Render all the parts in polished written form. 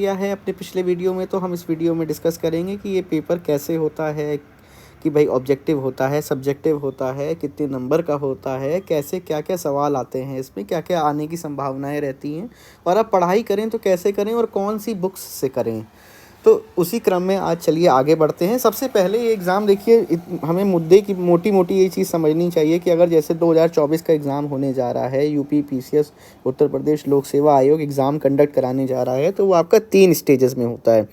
किया है अपने पिछले वीडियो में, तो हम इस वीडियो में डिस्कस करेंगे कि ये पेपर कैसे होता है, कि भाई ऑब्जेक्टिव होता है, सब्जेक्टिव होता है, कितने नंबर का होता है, कैसे क्या क्या सवाल आते हैं इसमें, क्या क्या आने की संभावनाएं रहती हैं, और अब पढ़ाई करें तो कैसे करें और कौन सी बुक्स से करें। तो उसी क्रम में आज चलिए आगे बढ़ते हैं। सबसे पहले ये एग्ज़ाम देखिए, हमें मुद्दे की मोटी मोटी ये चीज़ समझनी चाहिए कि अगर जैसे 2024 का एग्ज़ाम होने जा रहा है, यूपी पीसीएस उत्तर प्रदेश लोक सेवा आयोग एग्ज़ाम कंडक्ट कराने जा रहा है, तो वो आपका 3 स्टेजेस में होता है।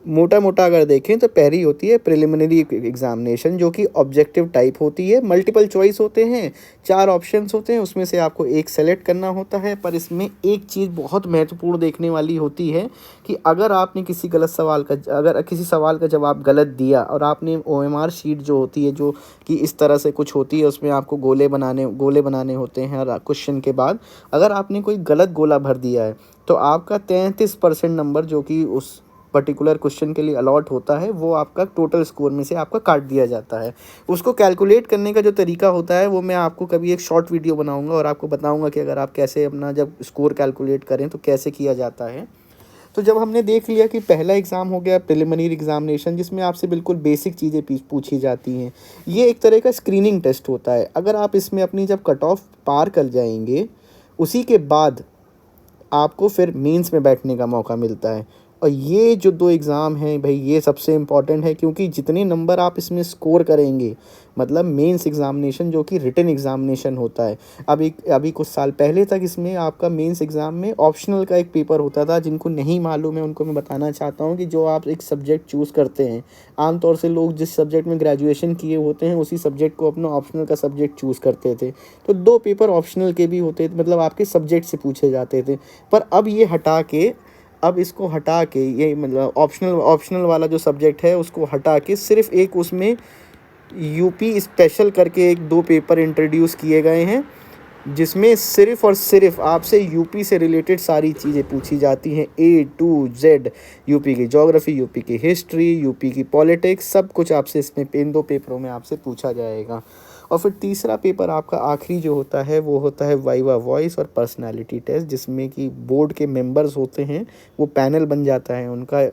मोटा मोटा अगर देखें तो पहली होती है प्रिलिमिनरी एग्जामिनेशन, जो कि ऑब्जेक्टिव टाइप होती है। मल्टीपल चॉइस होते हैं, 4 ऑप्शंस होते हैं, उसमें से आपको एक सेलेक्ट करना होता है। पर इसमें एक चीज़ बहुत महत्वपूर्ण देखने वाली होती है कि अगर आपने किसी सवाल का जवाब गलत दिया और आपने ओएमआर शीट जो होती है, जो कि इस तरह से कुछ होती है, उसमें आपको गोले बनाने होते हैं हर क्वेश्चन के बाद। अगर आपने कोई गलत गोला भर दिया है तो आपका 33% नंबर जो कि उस पर्टिकुलर क्वेश्चन के लिए अलॉट होता है, वो आपका टोटल स्कोर में से आपका काट दिया जाता है। उसको कैलकुलेट करने का जो तरीका होता है वो मैं आपको कभी एक शॉर्ट वीडियो बनाऊंगा और आपको बताऊंगा कि अगर आप कैसे अपना जब स्कोर कैलकुलेट करें तो कैसे किया जाता है। तो जब हमने देख लिया कि पहला एग्ज़ाम हो गया प्रिलिमिनरी एग्जामिनेशन, जिसमें आपसे बिल्कुल बेसिक चीज़ें पूछी जाती हैं, ये एक तरह का स्क्रीनिंग टेस्ट होता है। अगर आप इसमें अपनी जब कट ऑफ पार कर जाएंगे, उसी के बाद आपको फिर मेंस में बैठने का मौका मिलता है। और ये जो 2 एग्ज़ाम हैं भाई, ये सबसे इम्पॉर्टेंट है, क्योंकि जितने नंबर आप इसमें स्कोर करेंगे, मतलब मेंस एग्ज़ामिनेशन जो कि रिटन एग्ज़ामिनेशन होता है। अभी कुछ साल पहले तक इसमें आपका मेंस एग्ज़ाम में ऑप्शनल का एक पेपर होता था। जिनको नहीं मालूम है उनको मैं बताना चाहता हूँ कि जो आप एक सब्जेक्ट चूज़ करते हैं, आमतौर से लोग जिस सब्जेक्ट में ग्रेजुएशन किए होते हैं उसी सब्जेक्ट को अपना ऑप्शनल का सब्जेक्ट चूज़ करते थे। तो 2 पेपर ऑप्शनल के भी होते थे, मतलब आपके सब्जेक्ट से पूछे जाते थे। पर अब इसको हटा के ये मतलब ऑप्शनल वाला जो सब्जेक्ट है उसको हटा के सिर्फ एक उसमें यूपी स्पेशल करके एक 2 पेपर इंट्रोड्यूस किए गए हैं, जिसमें सिर्फ और सिर्फ आपसे यूपी से रिलेटेड सारी चीज़ें पूछी जाती हैं, A to Z। यूपी की ज्योग्राफी, यूपी की हिस्ट्री, यूपी की पॉलिटिक्स, सब कुछ आपसे इसमें इन 2 पेपरों में आपसे पूछा जाएगा। और फिर तीसरा पेपर आपका आखिरी जो होता है वो होता है वाइवा वॉइस और पर्सनालिटी टेस्ट, जिसमें कि बोर्ड के मेंबर्स होते हैं, वो पैनल बन जाता है उनका,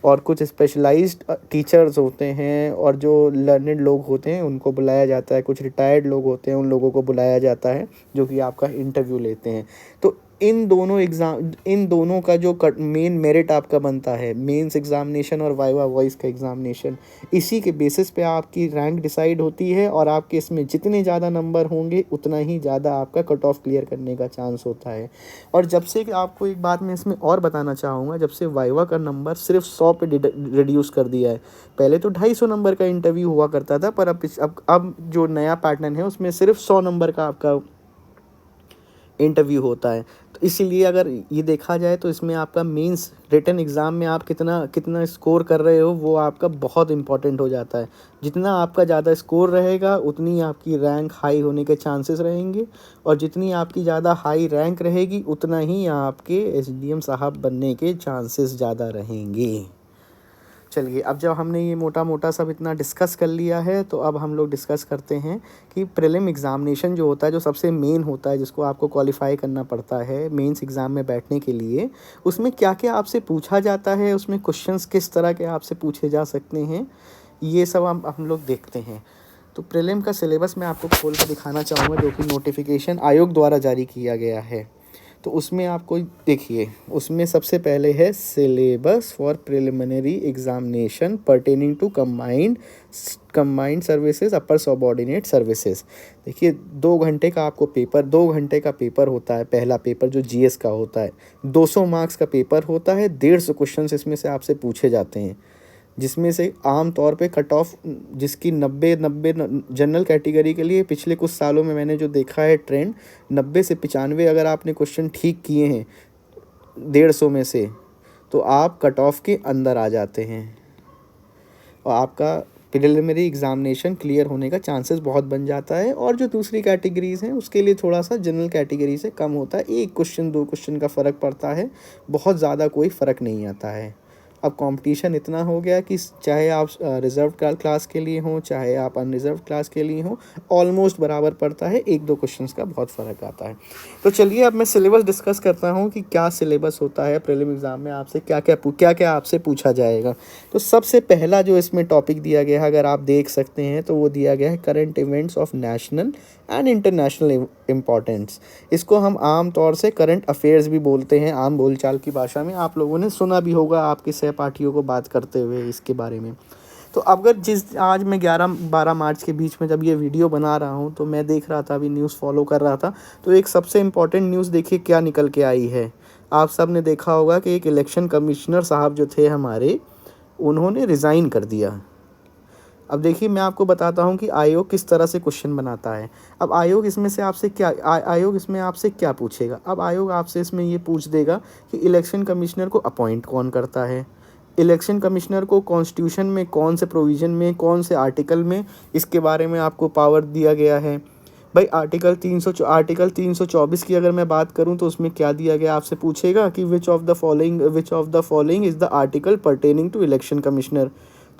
और कुछ स्पेशलाइज्ड टीचर्स होते हैं, और जो लर्नेड लोग होते हैं उनको बुलाया जाता है, कुछ रिटायर्ड लोग होते हैं उन लोगों को बुलाया जाता है जो कि आपका इंटरव्यू लेते हैं। तो इन दोनों का जो मेन मेरिट आपका बनता है, मेंस एग्जामिनेशन और वाइवा वॉइस का एग्जामिनेशन, इसी के बेसिस पे आपकी रैंक डिसाइड होती है, और आपके इसमें जितने ज़्यादा नंबर होंगे उतना ही ज़्यादा आपका कट ऑफ क्लियर करने का चांस होता है। और जब से कि आपको एक बात मैं इसमें और बताना चाहूँगा, जब से वाइवा का नंबर सिर्फ 100 पे रिड्यूस कर दिया है। पहले तो 250 नंबर का इंटरव्यू हुआ करता था, पर अब जो नया पैटर्न है उसमें सिर्फ 100 नंबर का आपका इंटरव्यू होता है। तो इसीलिए अगर ये देखा जाए तो इसमें आपका मेंस रिटन एग्ज़ाम में आप कितना कितना स्कोर कर रहे हो वो आपका बहुत इंपॉर्टेंट हो जाता है। जितना आपका ज़्यादा स्कोर रहेगा उतनी आपकी रैंक हाई होने के चांसेस रहेंगे, और जितनी आपकी ज़्यादा हाई रैंक रहेगी उतना ही आपके एसडीएम साहब बनने के चांसेस ज़्यादा रहेंगे। चलिए, अब जब हमने ये मोटा मोटा सब इतना डिस्कस कर लिया है, तो अब हम लोग डिस्कस करते हैं कि प्रीलिम एग्ज़ामिनेशन जो होता है, जो सबसे मेन होता है, जिसको आपको क्वालिफाई करना पड़ता है मेंस एग्ज़ाम में बैठने के लिए, उसमें क्या क्या आपसे पूछा जाता है, उसमें क्वेश्चंस किस तरह के आपसे पूछे जा सकते हैं, ये सब हम लोग देखते हैं। तो प्रीलिम का सिलेबस मैं आपको खोल कर दिखाना चाहूँगा, जो कि नोटिफिकेशन आयोग द्वारा जारी किया गया है। तो उसमें आपको देखिए, उसमें सबसे पहले है syllabus for preliminary examination pertaining to combined services upper subordinate services. देखिए, 2 घंटे का आपको पेपर 2 घंटे का पेपर होता है। पहला पेपर जो जीएस का होता है, 200 मार्क्स का पेपर होता है, 150 क्वेश्चन इसमें से आपसे पूछे जाते हैं, जिसमें से आम तौर पे कट ऑफ जिसकी 90 जनरल कैटेगरी के लिए पिछले कुछ सालों में मैंने जो देखा है ट्रेंड, 90 से 95 अगर आपने क्वेश्चन ठीक किए हैं 150 में से, तो आप कट ऑफ के अंदर आ जाते हैं और आपका प्रिलिमिनरी एग्जामिनेशन क्लियर होने का चांसेस बहुत बन जाता है। और जो दूसरी कैटेगरीज़ हैं उसके लिए थोड़ा सा जनरल कैटेगरी से कम होता है, 1 क्वेश्चन 2 क्वेश्चन का फ़र्क पड़ता है, बहुत ज़्यादा कोई फ़र्क नहीं आता है। अब कंपटीशन इतना हो गया कि चाहे आप रिजर्व क्लास के लिए हों, चाहे आप अनरिजर्व क्लास के लिए हों, ऑलमोस्ट बराबर पड़ता है, 1-2 क्वेश्चंस का बहुत फ़र्क आता है। तो चलिए अब मैं सिलेबस डिस्कस करता हूँ कि क्या सिलेबस होता है प्रीलिम एग्ज़ाम में, आपसे क्या क्या आपसे पूछा जाएगा। तो सबसे पहला जो इसमें टॉपिक दिया गया है, अगर आप देख सकते हैं, तो वो दिया गया है current events of national and international importance. इसको हम आम तौर से करंट अफेयर्स भी बोलते हैं, आम बोलचाल की भाषा में। आप लोगों ने सुना भी होगा आपके सहपाठियों को बात करते हुए इसके बारे में। तो अगर आज मैं 11-12 मार्च के बीच में जब ये वीडियो बना रहा हूँ, तो मैं देख रहा था, अभी न्यूज़ फॉलो कर रहा था, तो एक सबसे इम्पॉर्टेंट न्यूज़ देखिए क्या निकल के आई है। आप सब ने देखा होगा कि एक इलेक्शन कमिश्नर साहब जो थे हमारे, उन्होंने रिज़ाइन कर दिया। अब देखिए मैं आपको बताता हूँ कि आयोग किस तरह से क्वेश्चन बनाता है। अब आयोग इसमें से आपसे क्या आयोग इसमें आपसे क्या पूछेगा। अब आयोग आपसे इसमें ये पूछ देगा कि इलेक्शन कमिश्नर को अपॉइंट कौन करता है, इलेक्शन कमिश्नर को कॉन्स्टिट्यूशन में कौन से प्रोविज़न में, कौन से आर्टिकल में इसके बारे में आपको पावर दिया गया है। भाई आर्टिकल 324 की अगर मैं बात करूं तो उसमें क्या दिया गया, आपसे पूछेगा कि which of the following is the article pertaining to election commissioner.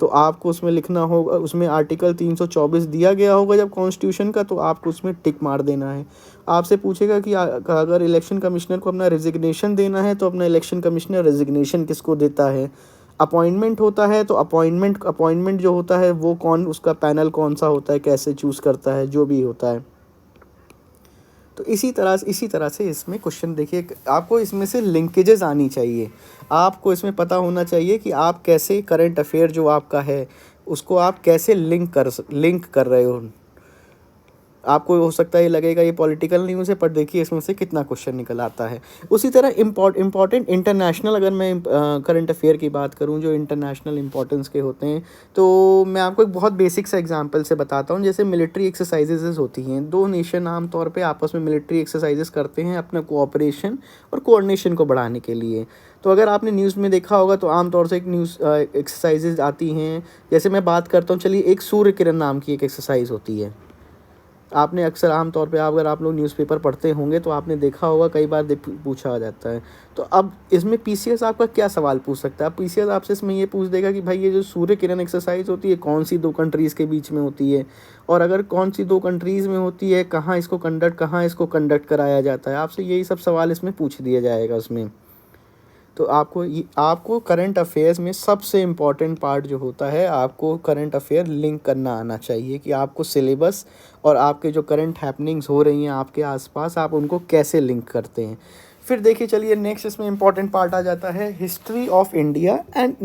तो आपको उसमें लिखना होगा, उसमें आर्टिकल 324 दिया गया होगा जब कॉन्स्टिट्यूशन का, तो आपको उसमें टिक मार देना है। आपसे पूछेगा कि अगर इलेक्शन कमिश्नर को अपना रिजिग्नेशन देना है, तो अपना इलेक्शन कमिश्नर रिजिग्नेशन किसको देता है। अपॉइंटमेंट होता है तो अपॉइंटमेंट जो होता है वो कौन, उसका पैनल कौन सा होता है, कैसे चूज़ करता है, जो भी होता है। तो इसी तरह से इसमें क्वेश्चन देखिए, आपको इसमें से लिंकेजेस आनी चाहिए। आपको इसमें पता होना चाहिए कि आप कैसे करंट अफेयर जो आपका है उसको आप कैसे लिंक कर रहे हो। आपको हो सकता है ये लगेगा ये पॉलिटिकल न्यूज़ है, पर देखिए इसमें से कितना क्वेश्चन निकल आता है। उसी तरह इम्पॉर्टेंट इंटरनेशनल, अगर मैं करंट अफेयर की बात करूं जो इंटरनेशनल इंपॉर्टेंस के होते हैं, तो मैं आपको एक बहुत बेसिक सा एग्जांपल से बताता हूं। जैसे मिलिट्री एक्सरसाइजेज होती हैं, 2 नेशन आमतौर पे आपस में मिलिट्री एक्सरसाइजेज करते हैं अपना कोऑपरेशन और कोऑर्डिनेशन को बढ़ाने के लिए। तो अगर आपने न्यूज़ में देखा होगा तो आमतौर से एक न्यूज़ एक्सरसाइजेज आती हैं। जैसे मैं बात करता हूँ, चलिए एक सूर्य किरण नाम की एक एक्सरसाइज होती है। आपने अक्सर आम तौर पे अगर आप लोग न्यूज़पेपर पढ़ते होंगे तो आपने देखा होगा, कई बार पूछा जाता है। तो अब इसमें पीसीएस आपका क्या सवाल पूछ सकता है। पीसीएस आपसे इसमें ये पूछ देगा कि भाई ये जो सूर्य किरण एक्सरसाइज होती है कौन सी 2 कंट्रीज़ के बीच में होती है, और अगर कौन सी 2 कंट्रीज़ में होती है, कहाँ इसको कंडक्ट कराया जाता है। आपसे यही सब सवाल इसमें पूछ दिया जाएगा उसमें। तो आपको करंट अफेयर्स में सबसे इम्पॉर्टेंट पार्ट जो होता है, आपको करंट अफेयर लिंक करना आना चाहिए कि आपको सिलेबस और आपके जो करंट हैपनिंग्स हो रही हैं आपके आसपास, आप उनको कैसे लिंक करते हैं। फिर देखिए चलिए नेक्स्ट इसमें इम्पॉर्टेंट पार्ट आ जाता है history of India and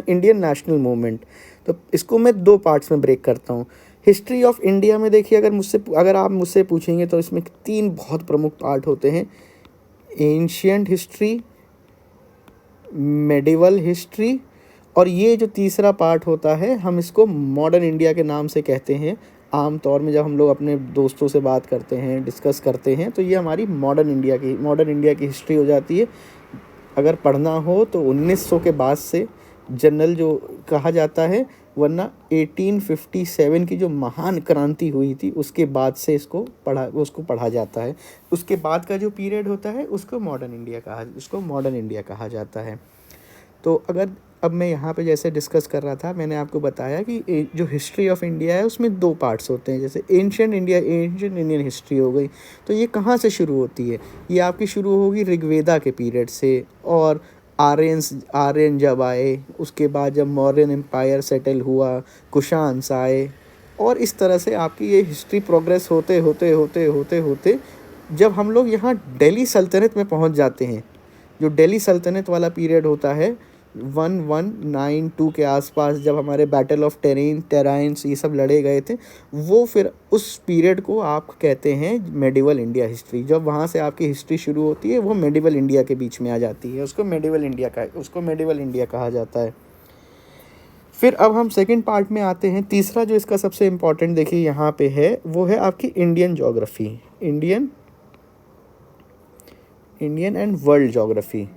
Indian national movement. तो इसको मैं 2 पार्ट्स में ब्रेक करता हूँ। हिस्ट्री ऑफ इंडिया में देखिए, अगर आप मुझसे पूछेंगे तो इसमें 3 बहुत प्रमुख पार्ट होते हैं। एंशियंट हिस्ट्री, मेडिवल हिस्ट्री, और ये जो तीसरा पार्ट होता है हम इसको मॉडर्न इंडिया के नाम से कहते हैं। आम तौर में जब हम लोग अपने दोस्तों से बात करते हैं, डिस्कस करते हैं, तो ये हमारी मॉडर्न इंडिया की हिस्ट्री हो जाती है। अगर पढ़ना हो तो 1900 के बाद से जनरल जो कहा जाता है, वरना 1857 की जो महान क्रांति हुई थी उसके बाद से उसको पढ़ा जाता है। उसके बाद का जो पीरियड होता है उसको मॉडर्न इंडिया कहा जाता है। तो अब मैं यहाँ पे जैसे डिस्कस कर रहा था, मैंने आपको बताया कि जो हिस्ट्री ऑफ इंडिया है उसमें 2 पार्ट्स होते हैं। जैसे एंशियंट इंडियन हिस्ट्री हो गई, तो ये कहाँ से शुरू होती है, ये आपकी शुरू होगी ऋग्वेदा के पीरियड से। और आर्यन जब आए, उसके बाद जब मौर्यन एम्पायर सेटल हुआ, कुशान्स आए, और इस तरह से आपकी ये हिस्ट्री प्रोग्रेस होते होते होते होते होते जब हम लोग यहाँ दिल्ली सल्तनत में पहुँच जाते हैं, जो दिल्ली सल्तनत वाला पीरियड होता है 1192 के आसपास, जब हमारे बैटल ऑफ टेराइन्स ये सब लड़े गए थे, वो फिर उस पीरियड को आप कहते हैं मेडिवल इंडिया हिस्ट्री। जब वहाँ से आपकी हिस्ट्री शुरू होती है वो मेडिवल इंडिया के बीच में आ जाती है, उसको मेडिवल इंडिया कहा जाता है। फिर अब हम सेकंड पार्ट में आते हैं। तीसरा जो इसका सबसे इम्पॉर्टेंट देखिए यहाँ पे है, वो है आपकी Indian and world geography.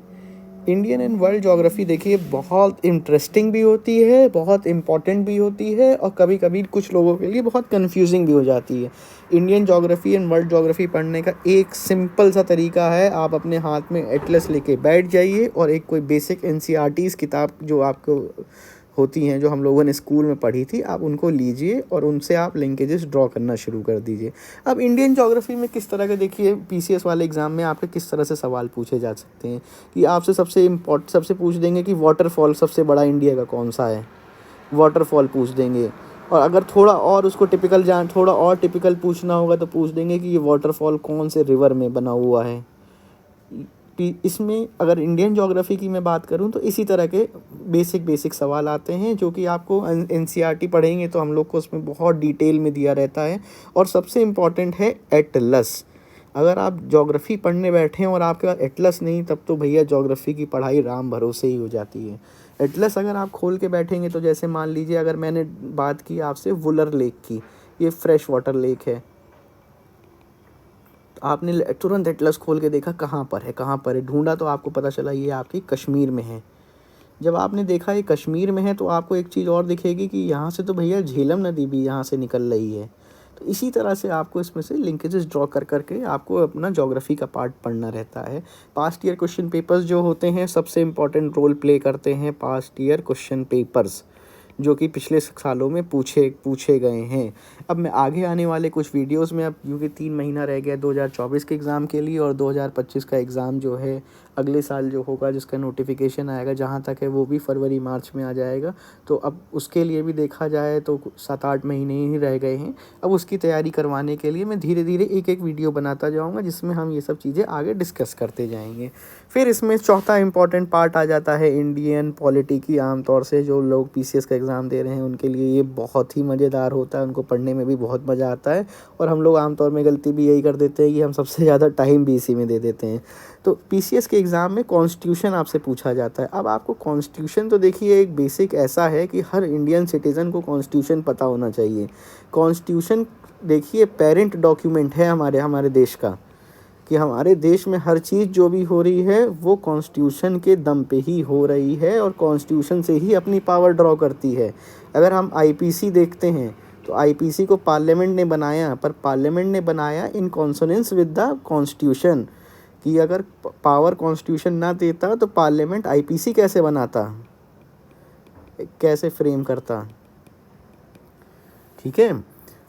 Indian and world geography देखिए बहुत इंटरेस्टिंग भी होती है, बहुत इम्पॉर्टेंट भी होती है और कभी कभी कुछ लोगों के लिए बहुत कंफ्यूजिंग भी हो जाती है। Indian geography and world geography पढ़ने का एक सिंपल सा तरीका है, आप अपने हाथ में एटलस लेके बैठ जाइए और एक कोई बेसिक एनसीईआरटीज़ किताब जो आपको होती हैं, जो हम लोगों ने स्कूल में पढ़ी थी, आप उनको लीजिए और उनसे आप लिंकेजेस ड्रॉ करना शुरू कर दीजिए। अब इंडियन ज्योग्राफी में किस तरह के देखिए पीसीएस वाले एग्ज़ाम में आपके किस तरह से सवाल पूछे जा सकते हैं कि आपसे सबसे पूछ देंगे कि वाटरफॉल सबसे बड़ा इंडिया का कौन सा है, वाटरफॉल पूछ देंगे। और अगर थोड़ा और उसको थोड़ा और टिपिकल पूछना होगा तो पूछ देंगे कि ये वाटरफॉल कौन से रिवर में बना हुआ है। इसमें अगर इंडियन ज्योग्राफी की मैं बात करूं तो इसी तरह के बेसिक सवाल आते हैं जो कि आपको एनसीईआरटी पढ़ेंगे तो हम लोग को उसमें बहुत डिटेल में दिया रहता है। और सबसे इम्पॉर्टेंट है एटलस। अगर आप ज्योग्राफी पढ़ने बैठे हैं और आपके पास एटलस नहीं, तब तो भैया ज्योग्राफी की पढ़ाई राम भरोसे ही हो जाती है। एटलस अगर आप खोल के बैठेंगे तो जैसे मान लीजिए अगर मैंने बात की आपसे वुलर लेक की, ये फ्रेश वाटर लेक है, आपने तुरंत एटलस खोल के देखा कहाँ पर है, ढूंढा तो आपको पता चला ये आपकी कश्मीर में है। जब आपने देखा ये कश्मीर में है तो आपको एक चीज़ और दिखेगी कि यहाँ से तो भैया झेलम नदी भी यहाँ से निकल रही है। तो इसी तरह से आपको इसमें से लिंकेजेस ड्रॉ कर करके आपको अपना ज्योग्राफी का पार्ट पढ़ना रहता है। पास्ट ईयर क्वेश्चन पेपर्स जो होते हैं सबसे इम्पॉर्टेंट रोल प्ले करते हैं पास्ट ईयर क्वेश्चन पेपर्स, जो कि पिछले सालों में पूछे गए हैं। अब मैं आगे आने वाले कुछ वीडियोस में, अब क्योंकि 3 महीना रह गया 2024 के एग्ज़ाम के लिए और 2025 का एग्ज़ाम जो है अगले साल जो होगा जिसका नोटिफिकेशन आएगा, जहाँ तक है वो भी फरवरी मार्च में आ जाएगा। तो अब उसके लिए भी देखा जाए तो 7-8 महीने ही रह गए हैं। अब उसकी तैयारी करवाने के लिए मैं धीरे धीरे एक वीडियो बनाता जाऊँगा जिसमें हम ये सब चीज़ें आगे डिस्कस करते जाएंगे। फिर इसमें चौथा इंपॉर्टेंट पार्ट आ जाता है इंडियन पॉलिटी की। आमतौर से जो लोग पीसीएस का एग्ज़ाम दे रहे हैं उनके लिए ये बहुत ही मज़ेदार होता है, उनको पढ़ने में भी बहुत मज़ा आता है। और हम लोग आमतौर में गलती भी यही कर देते हैं कि हम सबसे ज़्यादा टाइम भी इसी में दे देते हैं। तो पीसीएस के एग्ज़ाम में कॉन्स्टिट्यूशन आपसे पूछा जाता है। अब आपको कॉन्स्टिट्यूशन तो देखिए एक बेसिक ऐसा है कि हर इंडियन सिटीज़न को कॉन्स्टिट्यूशन पता होना चाहिए। कॉन्स्टिट्यूशन देखिए पेरेंट डॉक्यूमेंट है हमारे देश का, कि हमारे देश में हर चीज़ जो भी हो रही है वो कॉन्स्टिट्यूशन के दम पे ही हो रही है और कॉन्स्टिट्यूशन से ही अपनी पावर ड्रॉ करती है। अगर हम आईपीसी देखते हैं तो आईपीसी को पार्लियामेंट ने बनाया, पर पार्लियामेंट ने बनाया इन कॉन्सोनेंस विद द कॉन्स्टिट्यूशन, कि अगर पावर कॉन्स्टिट्यूशन ना देता तो पार्लियामेंट आईपीसी कैसे बनाता, कैसे फ्रेम करता। ठीक है,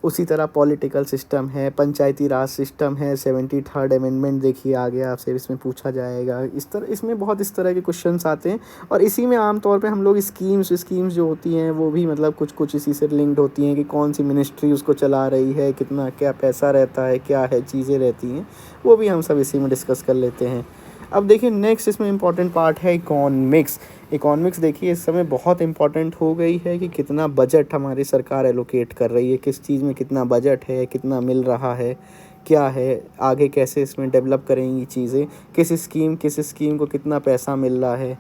उसी तरह पॉलिटिकल सिस्टम है, पंचायती राज सिस्टम है, 73rd अमेंडमेंट देखिए आ गया, आपसे इसमें पूछा जाएगा। इसमें बहुत इस तरह के क्वेश्चंस आते हैं। और इसी में आमतौर पे हम लोग स्कीम्स जो होती हैं वो भी मतलब कुछ इसी से लिंक्ड होती हैं कि कौन सी मिनिस्ट्री उसको चला रही है, कितना क्या पैसा रहता है, क्या है चीज़ें रहती हैं, वो भी हम सब इसी में डिस्कस कर लेते हैं। अब देखिए नेक्स्ट इसमें इम्पॉर्टेंट पार्ट है इकोनॉमिक्स देखिए इस समय बहुत इंपॉर्टेंट हो गई है कि कितना बजट हमारी सरकार एलोकेट कर रही है, किस चीज़ में कितना बजट है, कितना मिल रहा है, क्या है, आगे कैसे इसमें डेवलप करेंगी चीज़ें, किस स्कीम को कितना पैसा मिल रहा है,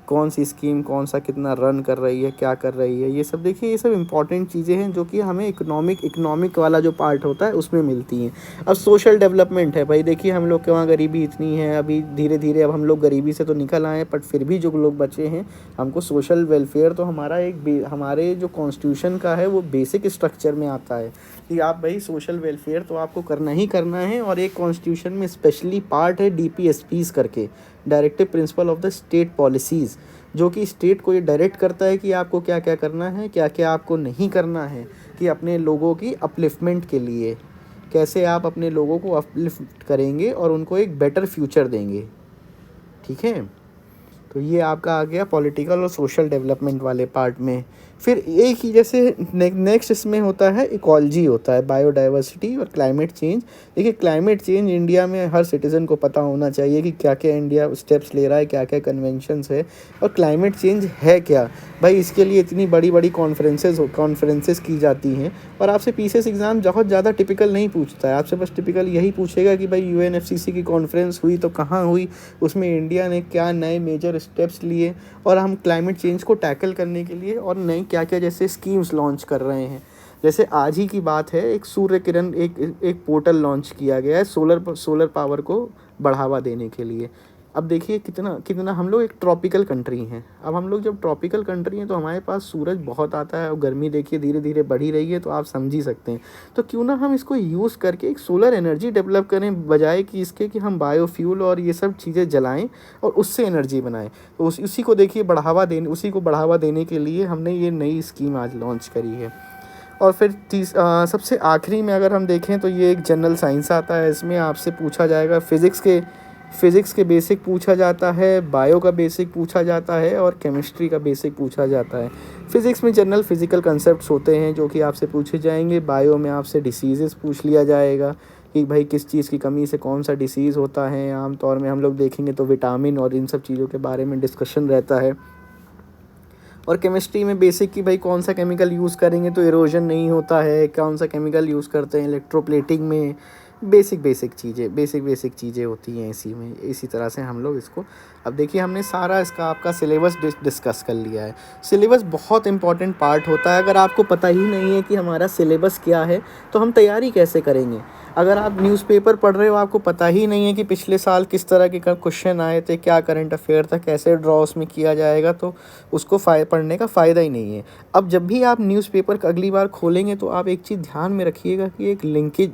कौन सी स्कीम कौन सा कितना रन कर रही है, क्या कर रही है। ये सब देखिए ये सब इम्पॉर्टेंट चीज़ें हैं जो कि हमें इकोनॉमिक वाला जो पार्ट होता है उसमें मिलती हैं। अब सोशल डेवलपमेंट है भाई, देखिए हम लोग के वहाँ गरीबी इतनी है, अभी धीरे धीरे अब हम लोग गरीबी से तो निकल आए, बट फिर भी जो लोग बचे हैं हमको सोशल वेलफेयर तो हमारे जो कॉन्स्टिट्यूशन का है वो बेसिक स्ट्रक्चर में आता है कि आप भाई सोशल वेलफेयर तो आपको करना ही करना है। और एक कॉन्स्टिट्यूशन में स्पेशली पार्ट है डीपीएसपीज़ करके, directive principle of the state policies, जो कि स्टेट को ये डायरेक्ट करता है कि आपको क्या क्या करना है, क्या क्या आपको नहीं करना है, कि अपने लोगों की अपलिफ्टमेंट के लिए कैसे आप अपने लोगों को अपलिफ्ट करेंगे और उनको एक बेटर फ्यूचर देंगे। ठीक है, तो ये आपका आ गया पॉलिटिकल और सोशल डेवलपमेंट वाले पार्ट में। फिर एक ही जैसे नेक्स्ट इसमें होता है इकोलॉजी, होता है बायोडाइवर्सिटी और क्लाइमेट चेंज। देखिए क्लाइमेट चेंज इंडिया में हर सिटीज़न को पता होना चाहिए कि क्या क्या इंडिया स्टेप्स ले रहा है, क्या क्या कन्वेंशंस है और क्लाइमेट चेंज है क्या। भाई इसके लिए इतनी बड़ी बड़ी कॉन्फ्रेंसेस की जाती हैं। और आपसे पीसीएस एग्ज़ाम बहुत ज़्यादा टिपिकल नहीं पूछता है, आपसे बस टिपिकल यही पूछेगा कि भाई यूएनएफसीसी की कॉन्फ्रेंस हुई तो कहाँ हुई, उसमें इंडिया ने क्या नए मेजर स्टेप्स लिए और हम क्लाइमेट चेंज को टैकल करने के लिए और नई क्या क्या जैसे स्कीम्स लॉन्च कर रहे हैं। जैसे आज ही की बात है, एक सूर्य किरण एक पोर्टल लॉन्च किया गया है सोलर पावर को बढ़ावा देने के लिए। अब देखिए कितना कितना हम लोग एक ट्रॉपिकल कंट्री हैं। अब हम लोग जब ट्रॉपिकल कंट्री हैं तो हमारे पास सूरज बहुत आता है और गर्मी देखिए धीरे धीरे बढ़ ही रही है, तो आप समझ ही सकते हैं। तो क्यों ना हम इसको यूज़ करके एक सोलर एनर्जी डेवलप करें, बजाय कि इसके कि हम बायोफ्यूल और ये सब चीज़ें जलाएं और उससे एनर्जी बनाएं। तो उसी को देखिए उसी को बढ़ावा देने के लिए हमने ये नई स्कीम आज लॉन्च करी है। और फिर सबसे आखिरी में अगर हम देखें तो ये एक जनरल साइंस आता है। इसमें आपसे पूछा जाएगा फ़िज़िक्स के बेसिक पूछा जाता है, बायो का बेसिक पूछा जाता है और केमिस्ट्री का बेसिक पूछा जाता है। फ़िज़िक्स में जनरल फिज़िकल कंसेप्ट्स होते हैं जो कि आपसे पूछे जाएंगे। बायो में आपसे डिसीज़ेस पूछ लिया जाएगा कि भाई किस चीज़ की कमी से कौन सा डिसीज़ होता है। आम तौर में हम लोग देखेंगे तो विटामिन और इन सब चीज़ों के बारे में डिस्कशन रहता है। और केमिस्ट्री में बेसिक कि भाई कौन सा केमिकल यूज़ करेंगे तो इरोजन नहीं होता है, कौन सा केमिकल यूज़ करते हैं इलेक्ट्रोप्लेटिंग में। बेसिक चीज़ें होती हैं इसी में। इसी तरह से हम लोग इसको, अब देखिए हमने सारा इसका आपका सिलेबस डिस्कस कर लिया है। सिलेबस बहुत इंपॉर्टेंट पार्ट होता है। अगर आपको पता ही नहीं है कि हमारा सिलेबस क्या है तो हम तैयारी कैसे करेंगे। अगर आप न्यूज़पेपर पढ़ रहे हो, आपको पता ही नहीं है कि पिछले साल किस तरह के क्वेश्चन आए थे, क्या करंट अफेयर था, कैसे ड्रॉ उसमें किया जाएगा, तो उसको पढ़ने का फ़ायदा ही नहीं है। अब जब भी आप न्यूज़पेपर अगली बार खोलेंगे तो आप एक चीज़ ध्यान में रखिएगा कि एक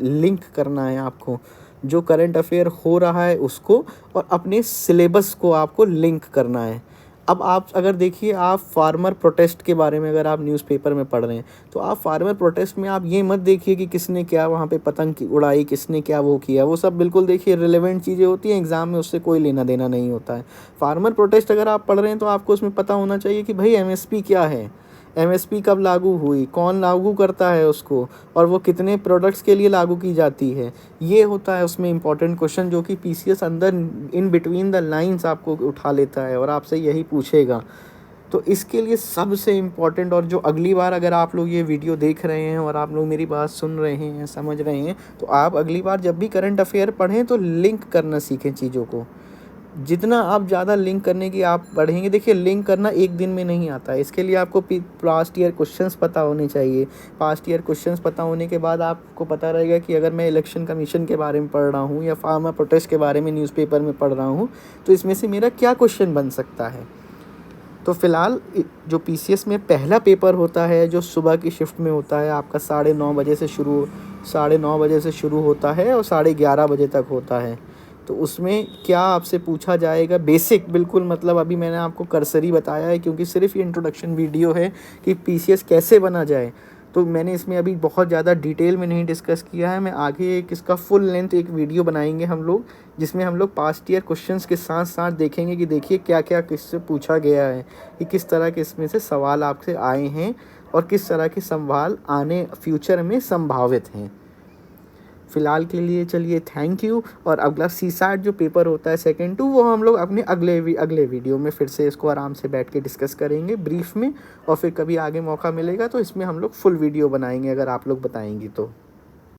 लिंक करना है आपको, जो करंट अफेयर हो रहा है उसको और अपने सिलेबस को आपको लिंक करना है। अब आप अगर देखिए, आप फार्मर प्रोटेस्ट के बारे में अगर आप न्यूज़पेपर में पढ़ रहे हैं तो आप फार्मर प्रोटेस्ट में आप ये मत देखिए कि किसने क्या वहाँ पे पतंग की उड़ाई, किसने क्या वो किया। वो सब बिल्कुल देखिए रिलेवेंट चीज़ें होती हैं, एग्ज़ाम में उससे कोई लेना देना नहीं होता है। फार्मर प्रोटेस्ट अगर आप पढ़ रहे हैं तो आपको उसमें पता होना चाहिए कि भाई एमएसपी क्या है, एमएसपी कब लागू हुई, कौन लागू करता है उसको, और वो कितने प्रोडक्ट्स के लिए लागू की जाती है। ये होता है उसमें इंपॉर्टेंट क्वेश्चन, जो कि पीसीएस अंदर इन बिटवीन द लाइंस आपको उठा लेता है और आपसे यही पूछेगा। तो इसके लिए सबसे इम्पॉर्टेंट, और जो अगली बार अगर आप लोग ये वीडियो देख रहे हैं और आप लोग मेरी बात सुन रहे हैं, समझ रहे हैं, तो आप अगली बार जब भी करंट अफेयर पढ़ें तो लिंक करना सीखें चीज़ों को। जितना आप ज़्यादा लिंक करने की आप पढ़ेंगे, देखिए लिंक करना एक दिन में नहीं आता है। इसके लिए आपको पास्ट ईयर क्वेश्चंस पता होने चाहिए। पास्ट ईयर क्वेश्चंस पता होने के बाद आपको पता रहेगा कि अगर मैं इलेक्शन कमीशन के बारे में पढ़ रहा हूँ या फार्मर प्रोटेस्ट के बारे में न्यूज़पेपर में पढ़ रहा हूँ तो इसमें से मेरा क्या क्वेश्चन बन सकता है। तो फ़िलहाल जो पीसीएस में पहला पेपर होता है जो सुबह की शिफ्ट में होता है, आपका 9:30 बजे से शुरू होता है और 11:30 बजे तक होता है। तो उसमें क्या आपसे पूछा जाएगा, बेसिक बिल्कुल, मतलब अभी मैंने आपको कर्सरी बताया है क्योंकि सिर्फ ये इंट्रोडक्शन वीडियो है कि पीसीएस कैसे बना जाए। तो मैंने इसमें अभी बहुत ज़्यादा डिटेल में नहीं डिस्कस किया है। मैं आगे एक इसका फुल लेंथ एक वीडियो बनाएंगे हम लोग, जिसमें हम लोग पास्ट ईयर क्वेश्चंस के साथ साथ देखेंगे कि देखिए क्या क्या किससे पूछा गया है, कि किस तरह के इसमें से सवाल आपसे आए हैं और किस तरह के सवाल आने फ्यूचर में संभावित हैं। फ़िलहाल के लिए चलिए थैंक यू। और अगला सीसैट जो पेपर होता है सेकंड 2, वो हम लोग अपने अगले वीडियो में फिर से इसको आराम से बैठ के डिस्कस करेंगे ब्रीफ में, और फिर कभी आगे मौका मिलेगा तो इसमें हम लोग फुल वीडियो बनाएंगे अगर आप लोग बताएंगी तो।